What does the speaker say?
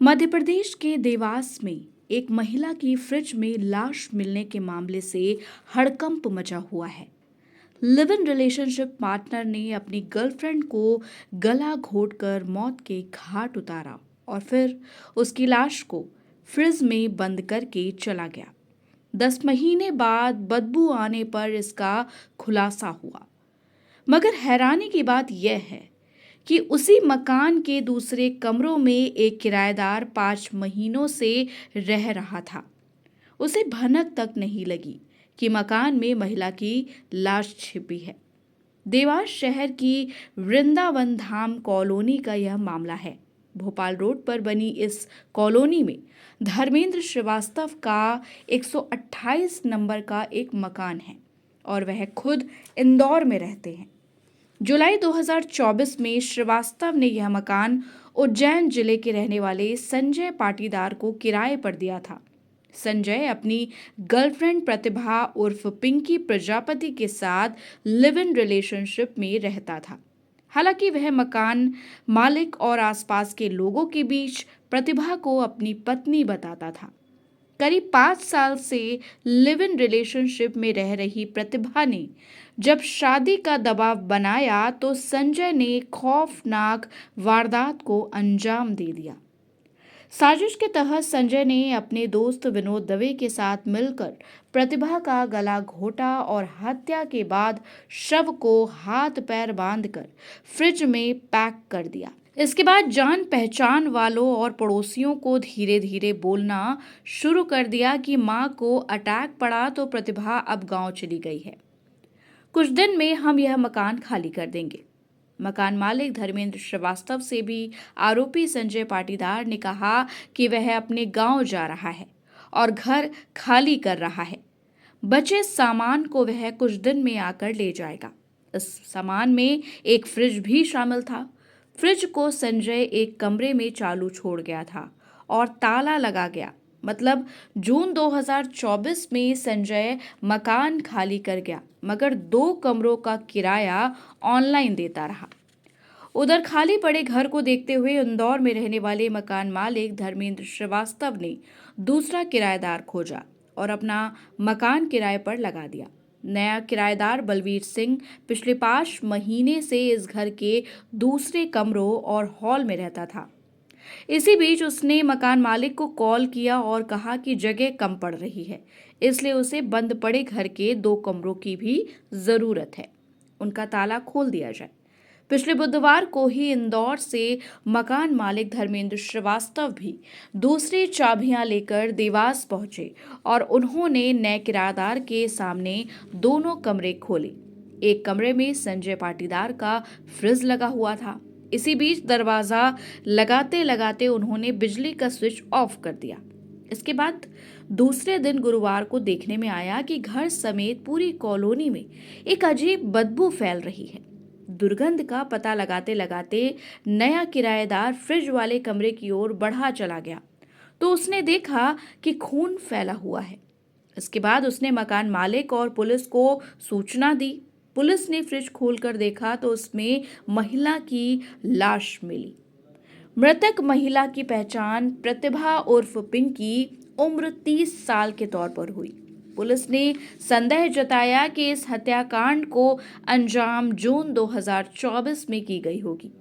मध्य प्रदेश के देवास में एक महिला की फ्रिज में लाश मिलने के मामले से हड़कंप मचा हुआ है। लिव इन रिलेशनशिप पार्टनर ने अपनी गर्लफ्रेंड को गला घोंटकर मौत के घाट उतारा और फिर उसकी लाश को फ्रिज में बंद करके चला गया। 10 महीने बाद बदबू आने पर इसका खुलासा हुआ। मगर हैरानी की बात यह है कि उसी मकान के दूसरे कमरों में एक किराएदार 5 महीनों से रह रहा था। उसे भनक तक नहीं लगी कि मकान में महिला की लाश छिपी है। देवास शहर की वृंदावन धाम कॉलोनी का यह मामला है। भोपाल रोड पर बनी इस कॉलोनी में धर्मेंद्र श्रीवास्तव का 128 नंबर का एक मकान है और वह खुद इंदौर में रहते हैं। जुलाई 2024 में श्रीवास्तव ने यह मकान उज्जैन जिले के रहने वाले संजय पाटीदार को किराए पर दिया था। संजय अपनी गर्लफ्रेंड प्रतिभा उर्फ पिंकी प्रजापति के साथ लिव इन रिलेशनशिप में रहता था। हालांकि वह मकान मालिक और आसपास के लोगों के बीच प्रतिभा को अपनी पत्नी बताता था। करीब 5 साल से लिव इन रिलेशनशिप में रह रही प्रतिभा ने जब शादी का दबाव बनाया तो संजय ने खौफनाक वारदात को अंजाम दे दिया। साजिश के तहत संजय ने अपने दोस्त विनोद दवे के साथ मिलकर प्रतिभा का गला घोंटा और हत्या के बाद शव को हाथ पैर बांधकर फ्रिज में पैक कर दिया। इसके बाद जान पहचान वालों और पड़ोसियों को धीरे धीरे बोलना शुरू कर दिया कि मां को अटैक पड़ा तो प्रतिभा अब गांव चली गई है। कुछ दिन में हम यह मकान खाली कर देंगे। मकान मालिक धर्मेंद्र श्रीवास्तव से भी आरोपी संजय पाटीदार ने कहा कि वह अपने गांव जा रहा है और घर खाली कर रहा है। बचे सामान को वह कुछ दिन में आकर ले जाएगा। इस सामान में एक फ्रिज भी शामिल था। फ्रिज को संजय एक कमरे में चालू छोड़ गया था और ताला लगा गया। मतलब जून 2024 में संजय मकान खाली कर गया, मगर 2 कमरों का किराया ऑनलाइन देता रहा। उधर खाली पड़े घर को देखते हुए इंदौर में रहने वाले मकान मालिक धर्मेंद्र श्रीवास्तव ने दूसरा किराएदार खोजा और अपना मकान किराए पर लगा दिया। नया किराएदार बलवीर सिंह पिछले 5 महीने से इस घर के दूसरे कमरों और हॉल में रहता था। इसी बीच उसने मकान मालिक को कॉल किया और कहा कि जगह कम पड़ रही है, इसलिए उसे बंद पड़े घर के 2 कमरों की भी जरूरत है, उनका ताला खोल दिया जाए। पिछले बुधवार को ही इंदौर से मकान मालिक धर्मेंद्र श्रीवास्तव भी दूसरी चाबियां लेकर देवास पहुंचे और उन्होंने नए किराएदार के सामने दोनों कमरे खोले। एक कमरे में संजय पाटीदार का फ्रिज लगा हुआ था। इसी बीच दरवाजा लगाते लगाते उन्होंने बिजली का स्विच ऑफ कर दिया। इसके बाद दूसरे दिन गुरुवार को देखने में आया कि घर समेत पूरी कॉलोनी में एक अजीब बदबू फैल रही है। दुर्गंध का पता लगाते लगाते नया किराएदार फ्रिज वाले कमरे की ओर बढ़ा चला गया तो उसने देखा कि खून फैला हुआ है। इसके बाद उसने मकान मालिक और पुलिस को सूचना दी। पुलिस ने फ्रिज खोलकर देखा तो उसमें महिला की लाश मिली। मृतक महिला की पहचान प्रतिभा उर्फ पिंकी उम्र 30 साल के तौर पर हुई। पुलिस ने संदेह जताया कि इस हत्याकांड को अंजाम जून 2024 में की गई होगी।